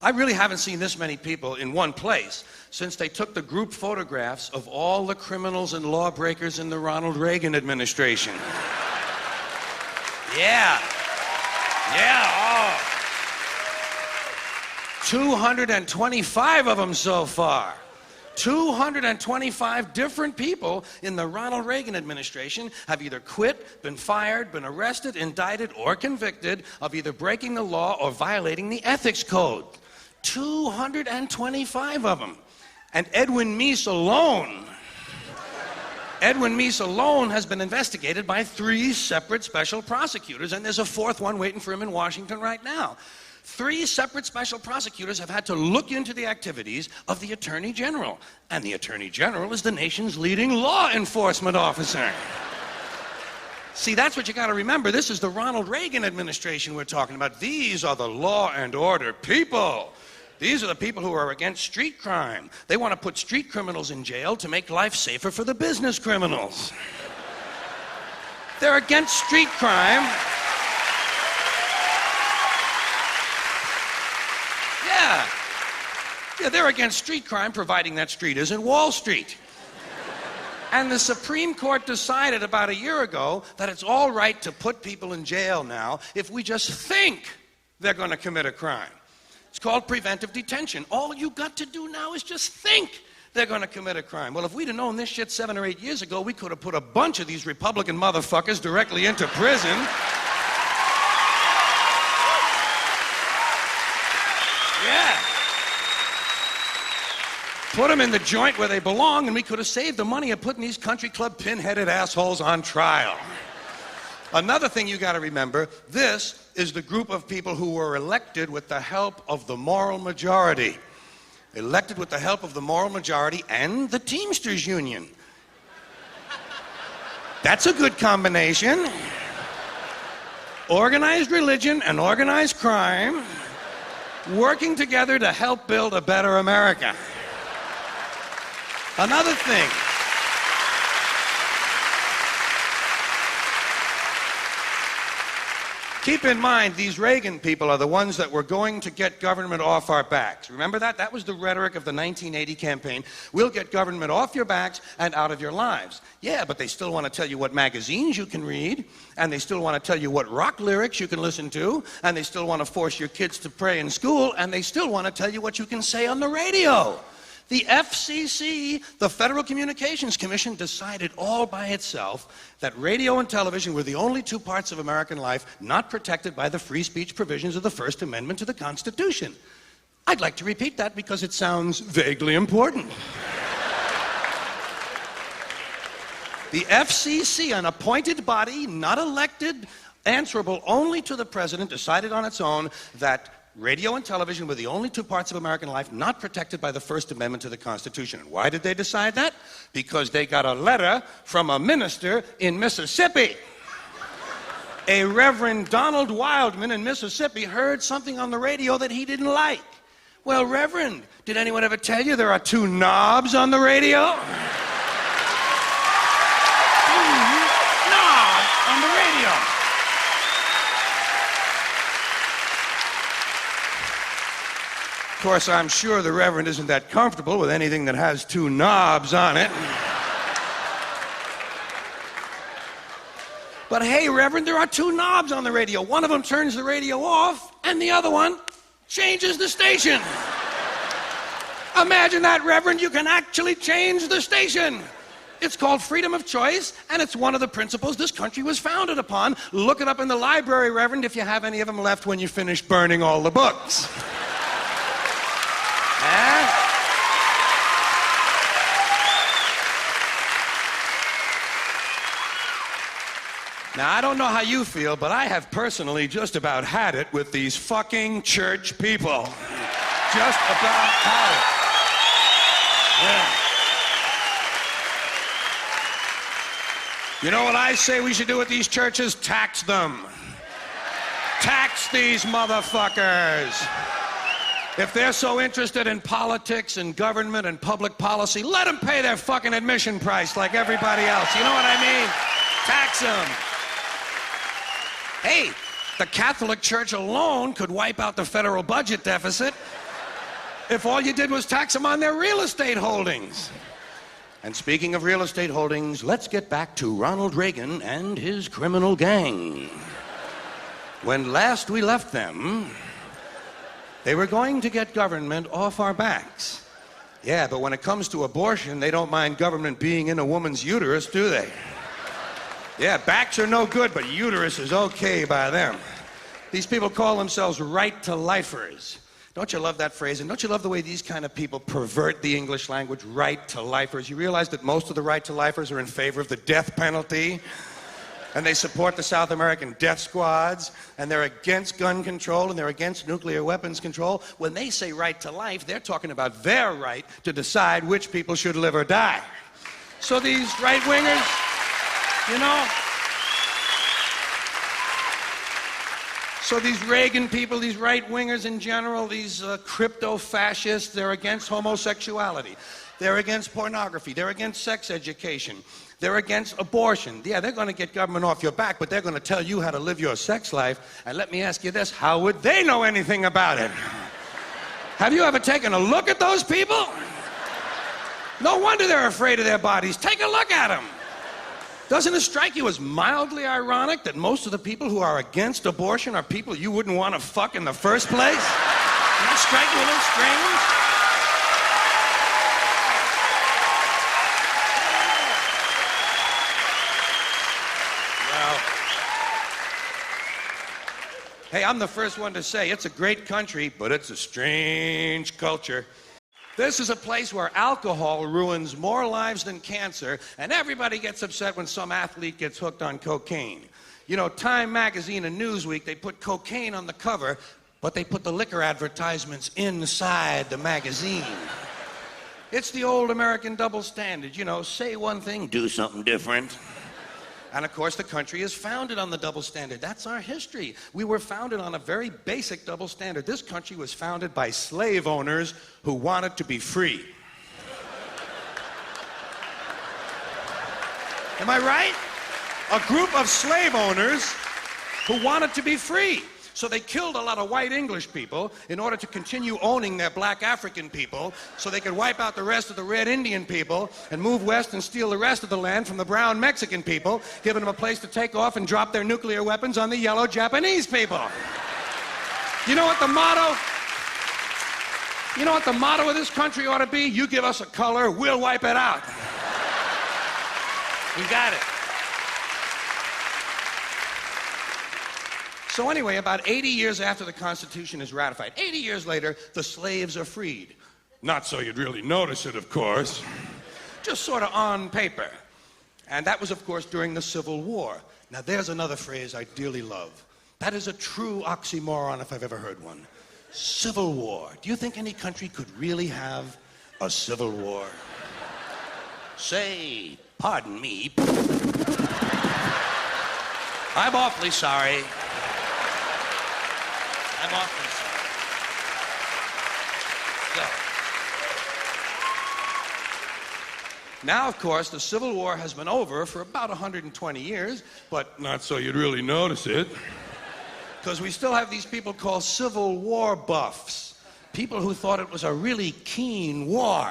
I really haven't seen this many people in one place since they took the group photographs of all the criminals and lawbreakers in the Ronald Reagan administration. Yeah. Yeah, oh. 225 of them so far. 225 different people in the Ronald Reagan administration have either quit, been fired, been arrested, indicted, or convicted of either breaking the law or violating the ethics code. 225 of them. And Edwin Meese alone has been investigated by 3 separate special prosecutors, and there's a 4th one waiting for him in Washington right now. 3 separate special prosecutors have had to look into the activities of the Attorney General. And the Attorney General is the nation's leading law enforcement officer. See, that's what you got to remember. This is the Ronald Reagan administration we're talking about. These are the law and order people. These are the people who are against street crime. They want to put street criminals in jail to make life safer for the business criminals. They're against street crime. Yeah, they're against street crime, providing that street isn't Wall Street. And the Supreme Court decided about a year ago that it's all right to put people in jail now if we just think they're going to commit a crime. It's called preventive detention. All you got to do now is just think they're going to commit a crime. Well, if we'd have known this shit 7 or 8 years ago, we could have put a bunch of these Republican motherfuckers directly into prison. Yeah. Put them in the joint where they belong, and we could have saved the money of putting these country club pin-headed assholes on trial. Another thing you got to remember, this is the group of people who were elected with the help of the moral majority. Elected with the help of the moral majority and the Teamsters Union. That's a good combination. Organized religion and organized crime working together to help build a better America. Another thing. Keep in mind, these Reagan people are the ones that were going to get government off our backs. Remember that? That was the rhetoric of the 1980 campaign. We'll get government off your backs and out of your lives. Yeah, but they still want to tell you what magazines you can read, and they still want to tell you what rock lyrics you can listen to, and they still want to force your kids to pray in school, and they still want to tell you what you can say on the radio. The FCC, the Federal Communications Commission, decided all by itself that radio and television were the only 2 parts of American life not protected by the free speech provisions of the First Amendment to the Constitution. I'd like to repeat that because it sounds vaguely important. The FCC, an appointed body, not elected, answerable only to the president, decided on its own that radio and television were the only 2 parts of American life not protected by the First Amendment to the Constitution. And why did they decide that? Because they got a letter from a minister in Mississippi. A Reverend Donald Wildman in Mississippi heard something on the radio that he didn't like. Well, Reverend, did anyone ever tell you there are 2 knobs on the radio? Knob on the radio. Of course, I'm sure the Reverend isn't that comfortable with anything that has 2 knobs on it. But hey, Reverend, there are 2 knobs on the radio. One of them turns the radio off, and the other one changes the station. Imagine that, Reverend. You can actually change the station. It's called freedom of choice, and it's one of the principles this country was founded upon. Look it up in the library, Reverend, if you have any of them left when you finish burning all the books. Now, I don't know how you feel, but I have personally just about had it with these fucking church people. Just about had it. Yeah. You know what I say we should do with these churches? Tax them. Tax these motherfuckers. If they're so interested in politics and government and public policy, let them pay their fucking admission price like everybody else. You know what I mean? Tax them. Hey, the Catholic Church alone could wipe out the federal budget deficit. if all you did was tax them on their real estate holdings. And speaking of real estate holdings, let's get back to Ronald Reagan and his criminal gang. When last we left them, they were going to get government off our backs. Yeah, but when it comes to abortion, they don't mind government being in a woman's uterus, do they? Yeah, backs are no good, but uterus is okay by them. These people call themselves right-to-lifers. Don't you love that phrase? And don't you love the way these kind of people pervert the English language? Right-to-lifers. You realize that most of the right-to-lifers are in favor of the death penalty? And they support the South American death squads, and they're against gun control, and they're against nuclear weapons control. When they say right to life, they're talking about their right to decide which people should live or die. So these right-wingers, you know, so these Reagan people, these right-wingers in general, these crypto-fascists, they're against homosexuality. They're against pornography. They're against sex education. They're against abortion. Yeah, they're going to get government off your back, but they're going to tell you how to live your sex life. And let me ask you this, how would they know anything about it? Have you ever taken a look at those people? No wonder they're afraid of their bodies. Take a look at them. Doesn't it strike you as mildly ironic that most of the people who are against abortion are people you wouldn't want to fuck in the first place? Doesn't that strike you a little strange? Hey, I'm the first one to say it's a great country, but it's a strange culture. This is a place where alcohol ruins more lives than cancer, and everybody gets upset when some athlete gets hooked on cocaine. You know, Time magazine and Newsweek, they put cocaine on the cover, but they put the liquor advertisements inside the magazine. It's the old American double standard, you know, say one thing, do something different. And of course, the country is founded on the double standard. That's our history. We were founded on a very basic double standard. This country was founded by slave owners who wanted to be free. Am I right? A group of slave owners who wanted to be free. So they killed a lot of white English people in order to continue owning their black African people so they could wipe out the rest of the red Indian people and move west and steal the rest of the land from the brown Mexican people, giving them a place to take off and drop their nuclear weapons on the yellow Japanese people. You know what the motto? You know what the motto of this country ought to be? You give us a color, we'll wipe it out. You got it. So anyway, about 80 years after the Constitution is ratified, 80 years later, the slaves are freed. Not so you'd really notice it, of course. Just sort of on paper. And that was, of course, during the Civil War. Now, there's another phrase I dearly love. That is a true oxymoron if I've ever heard one. Civil War. Do you think any country could really have a civil war? Say, pardon me. I'm awfully sorry. I'm awfully sorry. So, now, of course, the Civil War has been over for about 120 years, but not so you'd really notice it. Because we still have these people called Civil War buffs. People who thought it was a really keen war.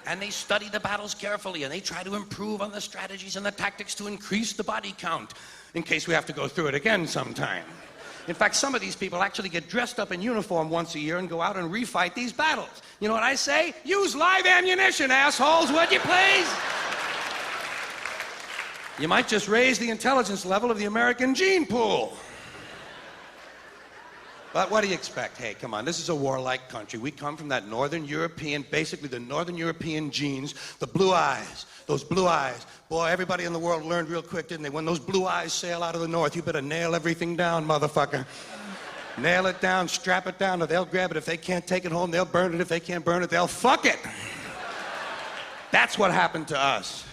And they study the battles carefully, and they try to improve on the strategies and the tactics to increase the body count, in case we have to go through it again sometime. In fact, some of these people actually get dressed up in uniform once a year and go out and refight these battles. You know what I say? Use live ammunition, assholes, would you please? You might just raise the intelligence level of the American gene pool. But what do you expect? Hey, come on, this is a warlike country. We come from that Northern European, basically the Northern European genes, the blue eyes, those blue eyes. Boy, everybody in the world learned real quick, didn't they? When those blue eyes sail out of the north, you better nail everything down, motherfucker. Nail it down, strap it down, or they'll grab it. If they can't take it home, they'll burn it. If they can't burn it, they'll fuck it. That's what happened to us.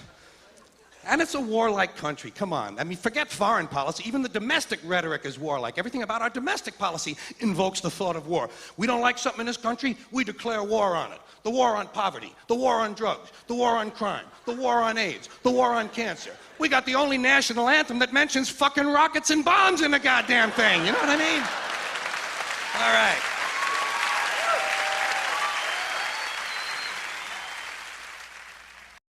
And it's a warlike country, come on. I mean, forget foreign policy. Even the domestic rhetoric is warlike. Everything about our domestic policy invokes the thought of war. We don't like something in this country, we declare war on it. The war on poverty, the war on drugs, the war on crime, the war on AIDS, the war on cancer. We got the only national anthem that mentions fucking rockets and bombs in the goddamn thing, you know what I mean? All right.